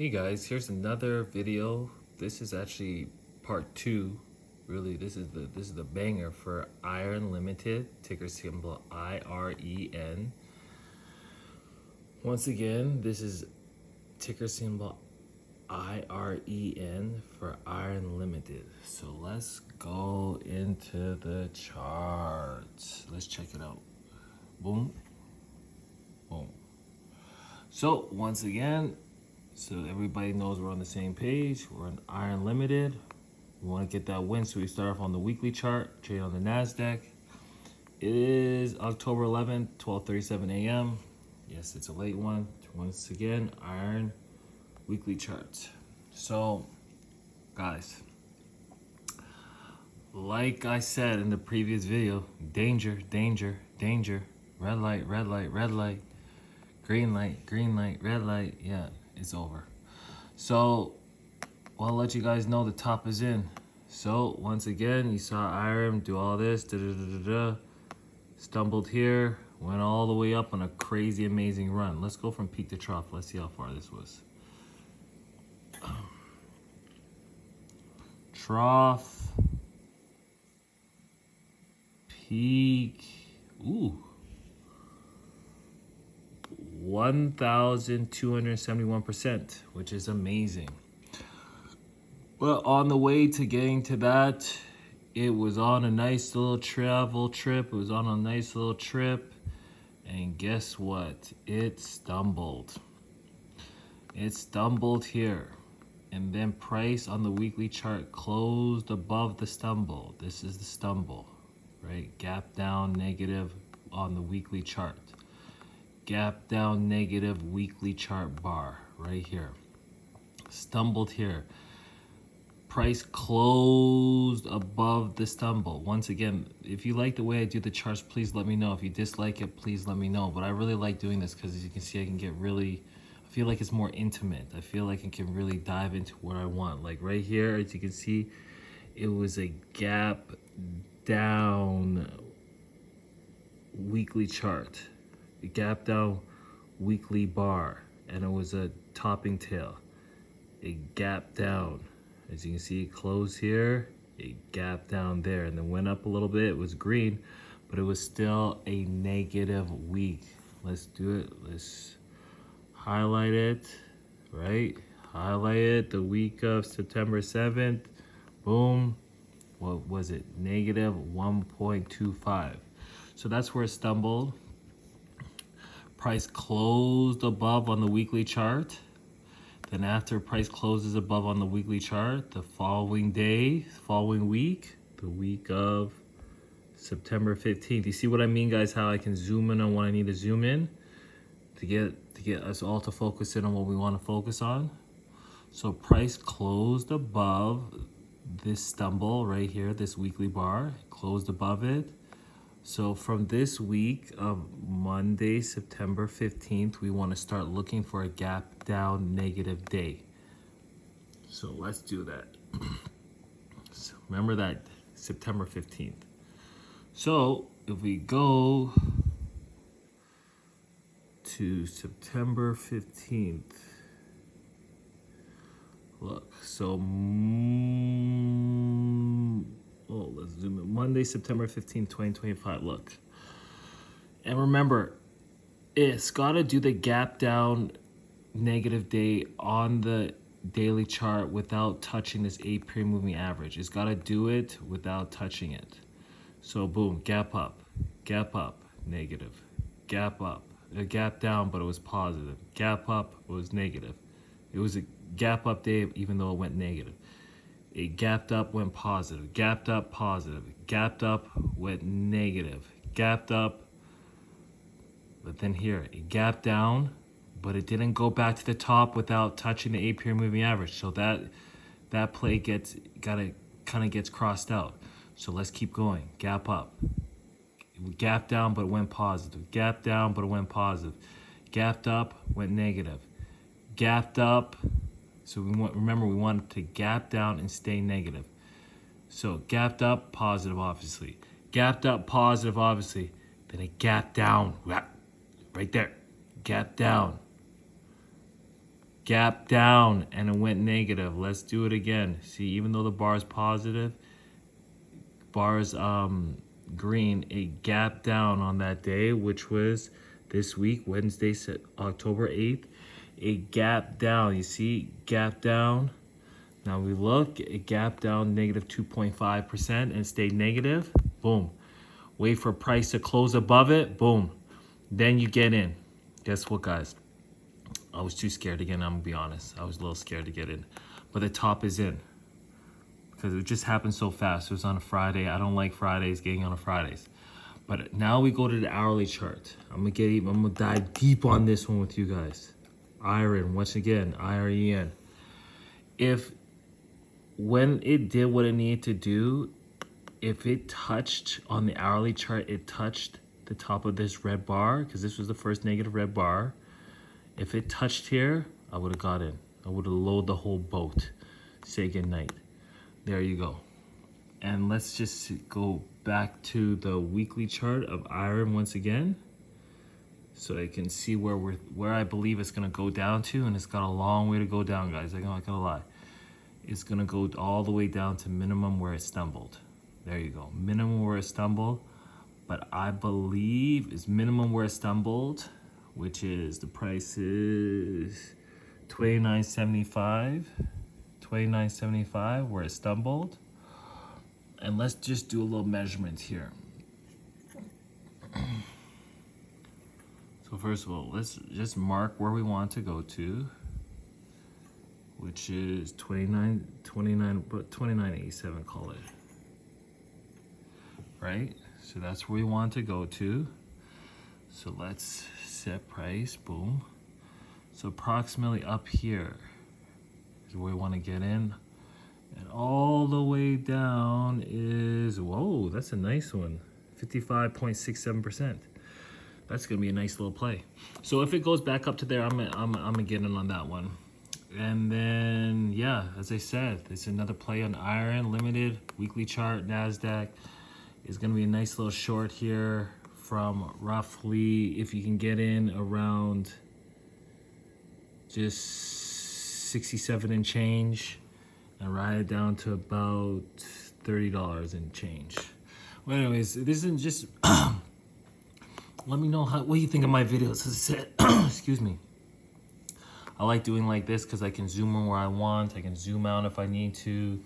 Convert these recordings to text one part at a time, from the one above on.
Hey guys, here's another video. This is actually part two. Really, this is the banger for IREN Limited, ticker symbol IREN. Once again, this is ticker symbol IREN for IREN Limited. So let's go into the charts. Let's check it out. Boom, boom. So once again, so everybody knows we're on the same page. We're on IREN Limited. We want to get that win, so we start off on the weekly chart, trade on the NASDAQ. It is October 11th, 12:37 a.m. Yes, it's a late one. Once again, IREN weekly charts. So, guys, like I said in the previous video, danger, danger, danger. Red light, red light, red light. Green light, red light. Yeah, it's over. So, well, I'll let you guys know the top is in. So, once again, you saw IREN do all this, stumbled here, went all the way up on a crazy, amazing run. Let's go from peak to trough. Let's see how far this was. Trough, peak, ooh. 1,271%, which is amazing. But on the way to getting to that, it was on a nice little travel trip. It was on a nice little trip. And guess what? It stumbled. It stumbled here. And then price on the weekly chart closed above the stumble. This is the stumble, right? Gap down negative on the weekly chart. Gap down negative weekly chart bar right here. Stumbled here. Price closed above the stumble. Once again, if you like the way I do the charts, please let me know. If you dislike it, please let me know. But I really like doing this because, as you can see, I can get really, I feel like it's more intimate. I feel like I can really dive into what I want. Like right here, as you can see, it was a gap down weekly chart. A gap down weekly bar, and it was a topping tail. A gap down. As you can see, it closed here, a gap down there, and then went up a little bit. It was green, but it was still a negative week. Let's do it. Let's highlight it, right? Highlight it, the week of September 7th. Boom. What was it? Negative 1.25. So that's where it stumbled. Price closed above on the weekly chart. Then after price closes above on the weekly chart, the following day, following week, the week of September 15th. You see what I mean, guys? How I can zoom in on what I need to zoom in to get us all to focus in on what we want to focus on. So price closed above this stumble right here, this weekly bar, closed above it. So from this week of Monday, September 15th, we want to start looking for a gap down negative day. So let's do that. So remember that, September 15th. So if we go to September 15th, look, so let's zoom in. Monday, September 15th, 2025. Look. And remember, it's got to do the gap down negative day on the daily chart without touching this 8-period moving average. It's got to do it without touching it. So boom, gap up, negative. Gap up. A gap down, but it was positive. Gap up, it was negative. It was a gap up day even though it went negative. It gapped up, went positive. Gapped up, positive. Gapped up, went negative. Gapped up, but then here, it gapped down, but it didn't go back to the top without touching the 8-period moving average. So that play kind of gets crossed out. So let's keep going. Gap up. It gapped down, but it went positive. Gapped down, but it went positive. Gapped up, went negative. Gapped up. So remember, we want to gap down and stay negative. So gapped up, positive, obviously. Gapped up, positive, obviously. Then it gapped down, right there. Gap down. gap down, and it went negative. Let's do it again. See, even though the bar is positive, bar is green, it gapped down on that day, which was this week, Wednesday, October 8th. It gapped down. You see, gap down. Now we look, it gapped down negative 2.5% and stayed negative. Boom. Wait for price to close above it. Boom. Then you get in. Guess what, guys? I was too scared to get in, I'm gonna be honest. I was a little scared to get in. But the top is in. Because it just happened so fast. It was on a Friday. I don't like Fridays, getting on a Fridays. But now we go to the hourly chart. I'm gonna dive deep on this one with you guys. IREN, once again, IREN. When it did what it needed to do, if it touched on the hourly chart, it touched the top of this red bar, because this was the first negative red bar. If it touched here, I would have got in. I would have loaded the whole boat. Say goodnight. There you go. And let's just go back to the weekly chart of IREN once again, so I can see where I believe it's gonna go down to, and it's got a long way to go down, guys. I'm not gonna lie. It's gonna go all the way down to minimum where it stumbled. There you go, minimum where it stumbled. But I believe it's minimum where it stumbled, which is the price is $29.75. $29.75 where it stumbled. And let's just do a little measurement here. So first of all, let's just mark where we want to go to, which is 29.87, call it. Right? So that's where we want to go to. So let's set price, boom. So approximately up here is where we want to get in. And all the way down is, whoa, that's a nice one. 55.67%. That's gonna be a nice little play. So if it goes back up to there, I'm gonna get in on that one. And then, yeah, as I said, there's another play on IREN, limited, weekly chart, NASDAQ. Is gonna be a nice little short here from roughly, if you can get in around just 67 and change, and ride it down to about $30 and change. Well, anyways, this isn't just, let me know what you think of my videos. As I said, excuse me. I like doing like this because I can zoom in where I want. I can zoom out if I need to.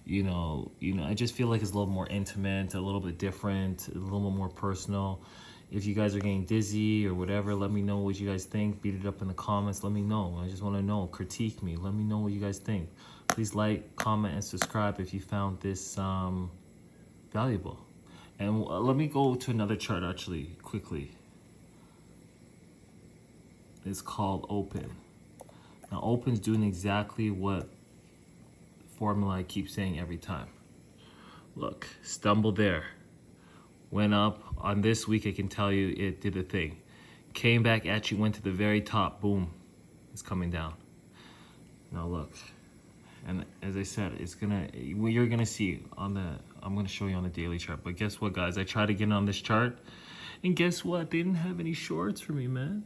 You know, I just feel like it's a little more intimate, a little bit different, a little bit more personal. If you guys are getting dizzy or whatever, let me know what you guys think. Beat it up in the comments. Let me know. I just want to know. Critique me. Let me know what you guys think. Please like, comment, and subscribe if you found this valuable. And let me go to another chart actually, quickly. It's called Open. Now, Open's doing exactly what formula I keep saying every time. Look, stumbled there. Went up. On this week, I can tell you it did a thing. Came back, actually went to the very top. Boom. It's coming down. Now look. And as I said, you're gonna see on I'm gonna show you on the daily chart. But guess what, guys? I tried to get on this chart, and guess what? They didn't have any shorts for me, man.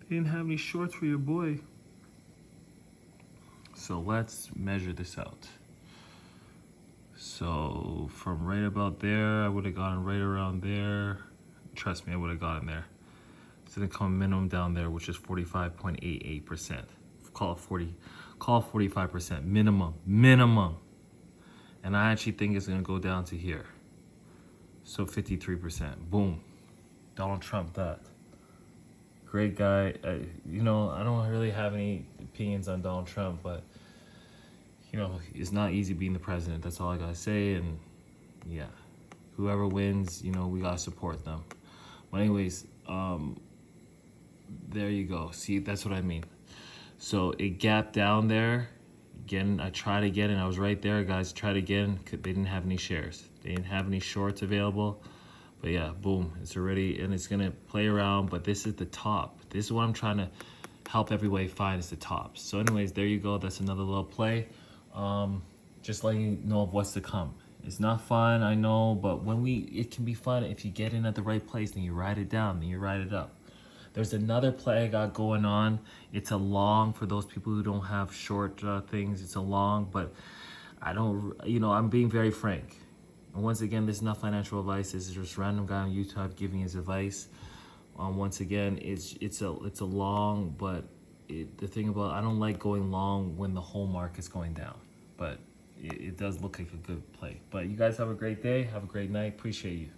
They didn't have any shorts for your boy. So let's measure this out. So from right about there, I would have gotten right around there. Trust me, I would have gotten there. It's gonna come minimum down there, which is 45.88%. Call it 45% minimum. And I actually think it's gonna go down to here. So 53%, boom. Donald Trump, that. Great guy. You know, I don't really have any opinions on Donald Trump, but you know, it's not easy being the president. That's all I gotta say. And yeah, whoever wins, you know, we gotta support them. But anyways, there you go. See, that's what I mean. So it gapped down there. Again, I tried again, and I was right there, guys. Tried again. They didn't have any shares. They didn't have any shorts available. But yeah, boom. It's already, and it's gonna play around. But this is the top. This is what I'm trying to help everybody find, is the top. So anyways, there you go. That's another little play. Just letting you know of what's to come. It's not fun, I know, but it can be fun if you get in at the right place, then you ride it down, then you ride it up. There's another play I got going on. It's a long, for those people who don't have short things, it's a long, but I don't, I'm being very frank. And once again, this is not financial advice. This is just random guy on YouTube giving his advice. Once again, it's a long, but the thing about, I don't like going long when the whole market's going down, but it does look like a good play. But you guys have a great day. Have a great night. Appreciate you.